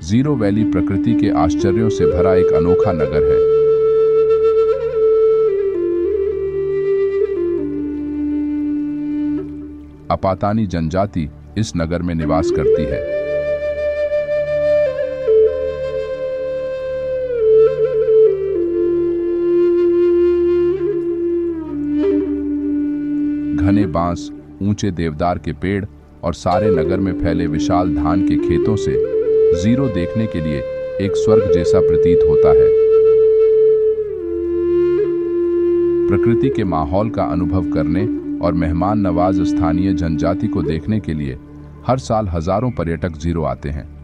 Zero valley प्रकृति के आश्चर्यों से भरा एक अनोखा नगर है। अपातानी जनजाति इस नगर में निवास करती है। घने बांस, ऊंचे देवदार के पेड़ और सारे नगर में फैले विशाल धान के खेतों से जीरो देखने के लिए एक स्वर्ग जैसा प्रतीत होता है। प्रकृति के माहौल का अनुभव करने और मेहमान नवाज स्थानीय जनजाति को देखने के लिए हर साल हजारों पर्यटक जीरो आते हैं।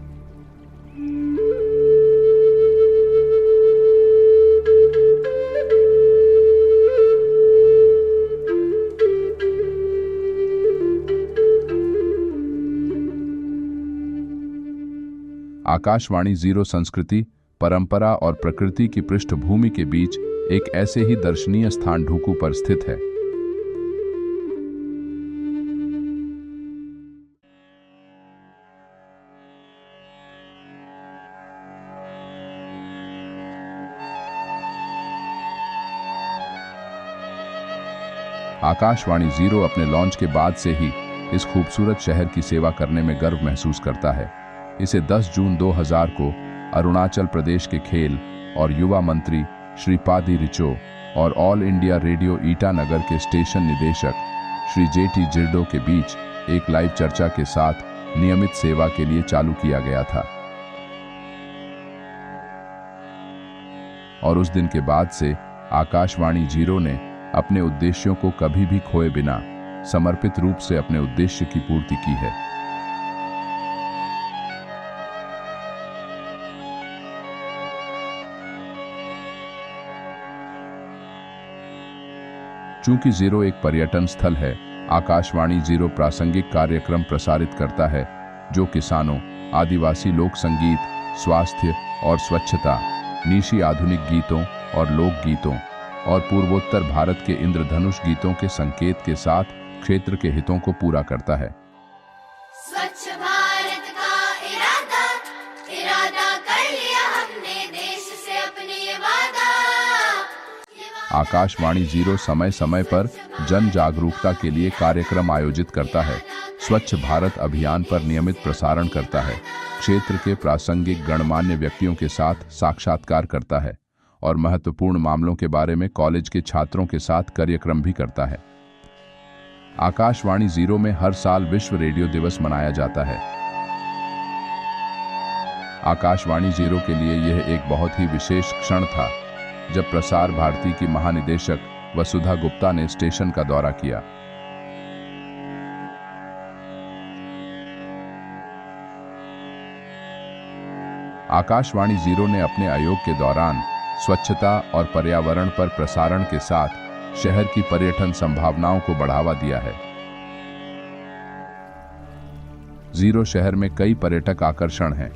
आकाशवाणी जीरो संस्कृति, परंपरा और प्रकृति की पृष्ठभूमि के बीच एक ऐसे ही दर्शनीय स्थान ढूकू पर स्थित है। आकाशवाणी जीरो अपने लॉन्च के बाद से ही इस खूबसूरत शहर की सेवा करने में गर्व महसूस करता है। इसे 10 जून 2000 को अरुणाचल प्रदेश के खेल और युवा मंत्री श्रीपादी रिचो और ऑल इंडिया रेडियो ईटानगर के स्टेशन निदेशक श्री जेटी जिर्डो के बीच एक लाइव चर्चा के साथ नियमित सेवा के लिए चालू किया गया था। और उस दिन के बाद से आकाशवाणी जीरो ने अपने उद्देश्यों को कभी भी खोए बिना समर्पित रूप से अपने उद्देश्य की पूर्ति की है। चूंकि जीरो एक पर्यटन स्थल है, आकाशवाणी जीरो प्रासंगिक कार्यक्रम प्रसारित करता है जो किसानों, आदिवासी लोक संगीत, स्वास्थ्य और स्वच्छता, निशी आधुनिक गीतों और लोकगीतों और पूर्वोत्तर भारत के इंद्रधनुष गीतों के संकेत के साथ क्षेत्र के हितों को पूरा करता है। स्वच्छ भारत का इरादा कर लिया हमने, देश से अपने ये वादा। आकाशवाणी जीरो समय समय पर जन जागरूकता के लिए कार्यक्रम आयोजित करता है, स्वच्छ भारत अभियान पर नियमित प्रसारण करता है, क्षेत्र के प्रासंगिक गणमान्य व्यक्तियों के साथ साक्षात्कार करता है और महत्वपूर्ण मामलों के बारे में कॉलेज के छात्रों के साथ कार्यक्रम भी करता है। आकाशवाणी जीरो में हर साल विश्व रेडियो दिवस मनाया जाता है। आकाशवाणी जीरो के लिए यह एक बहुत ही विशेष क्षण था जब प्रसार भारती की महानिदेशक वसुधा गुप्ता ने स्टेशन का दौरा किया। आकाशवाणी जीरो ने अपने आयोग के दौरान स्वच्छता और पर्यावरण पर प्रसारण के साथ शहर की पर्यटन संभावनाओं को बढ़ावा दिया है। जीरो शहर में कई पर्यटक आकर्षण हैं।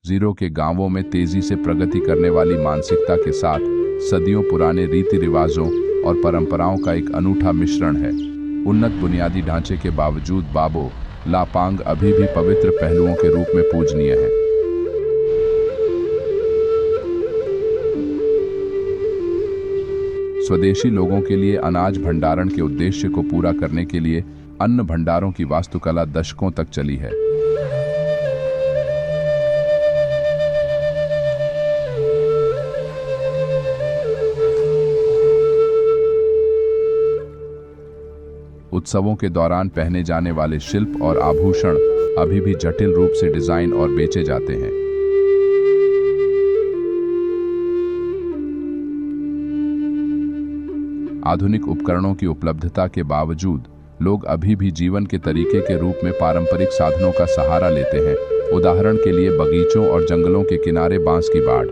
जीरो के गांवों में तेजी से प्रगति करने वाली मानसिकता के साथ सदियों पुराने रीति रिवाजों और परंपराओं का एक अनूठा मिश्रण है। उन्नत बुनियादी ढांचे के बावजूद बाबो लापांग अभी भी पवित्र पहलुओं के रूप में पूजनीय है। स्वदेशी लोगों के लिए अनाज भंडारण के उद्देश्य को पूरा करने के लिए अन्न भंडारों की वास्तुकला दशकों तक चली है। उत्सवों के दौरान पहने जाने वाले शिल्प और आभूषण अभी भी जटिल रूप से डिजाइन और बेचे जाते हैं। आधुनिक उपकरणों की उपलब्धता के बावजूद लोग अभी भी जीवन के तरीके के रूप में पारंपरिक साधनों का सहारा लेते हैं। उदाहरण के लिए बगीचों और जंगलों के किनारे बांस की बाड़।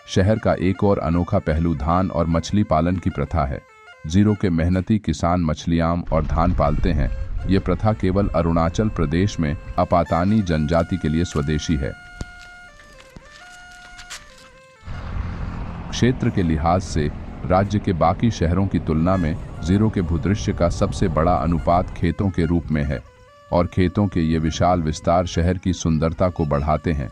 शहर का एक और अनोखा पहलू धान और मछली पालन की प्रथा है। जीरो के मेहनती किसान मछलियां और धान पालते हैं। ये प्रथा केवल अरुणाचल प्रदेश में अपातानी जनजाति के लिए स्वदेशी है। क्षेत्र के लिहाज से राज्य के बाकी शहरों की तुलना में जीरो के भूदृश्य का सबसे बड़ा अनुपात खेतों के रूप में है और खेतों के ये विशाल विस्तार शहर की सुंदरता को बढ़ाते हैं।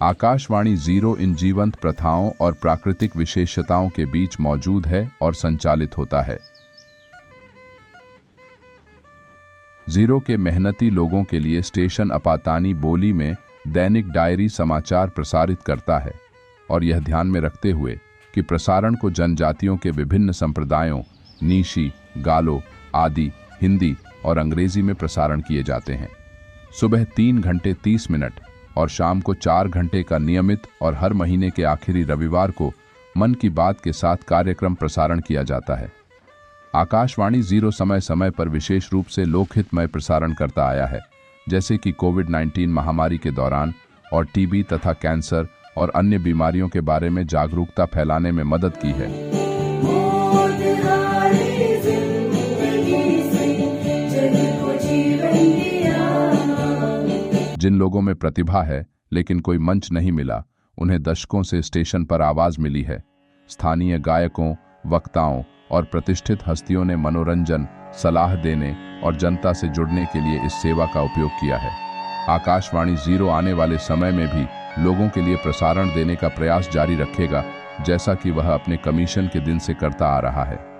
आकाशवाणी जीरो इन जीवंत प्रथाओं और प्राकृतिक विशेषताओं के बीच मौजूद है और संचालित होता है। जीरो के मेहनती लोगों के लिए स्टेशन अपातानी बोली में दैनिक डायरी समाचार प्रसारित करता है और यह ध्यान में रखते हुए कि प्रसारण को जनजातियों के विभिन्न संप्रदायों नीशी, गालो आदि हिंदी और अंग्रेजी में प्रसारण किए जाते हैं। सुबह 3 घंटे 30 मिनट और शाम को 4 घंटे का नियमित और हर महीने के आखिरी रविवार को मन की बात के साथ कार्यक्रम प्रसारण किया जाता है। आकाशवाणी जीरो समय समय पर विशेष रूप से लोकहितमय प्रसारण करता आया है, जैसे कि कोविड-19 महामारी के दौरान और टीबी तथा कैंसर और अन्य बीमारियों के बारे में जागरूकता फैलाने में मदद की है। जिन लोगों में प्रतिभा है लेकिन कोई मंच नहीं मिला, उन्हें दशकों से स्टेशन पर आवाज मिली है। स्थानीय गायकों, वक्ताओं और प्रतिष्ठित हस्तियों ने मनोरंजन, सलाह देने और जनता से जुड़ने के लिए इस सेवा का उपयोग किया है। आकाशवाणी जीरो आने वाले समय में भी लोगों के लिए प्रसारण देने का प्रयास जारी रखेगा, जैसा कि वह अपने कमीशन के दिन से करता आ रहा है।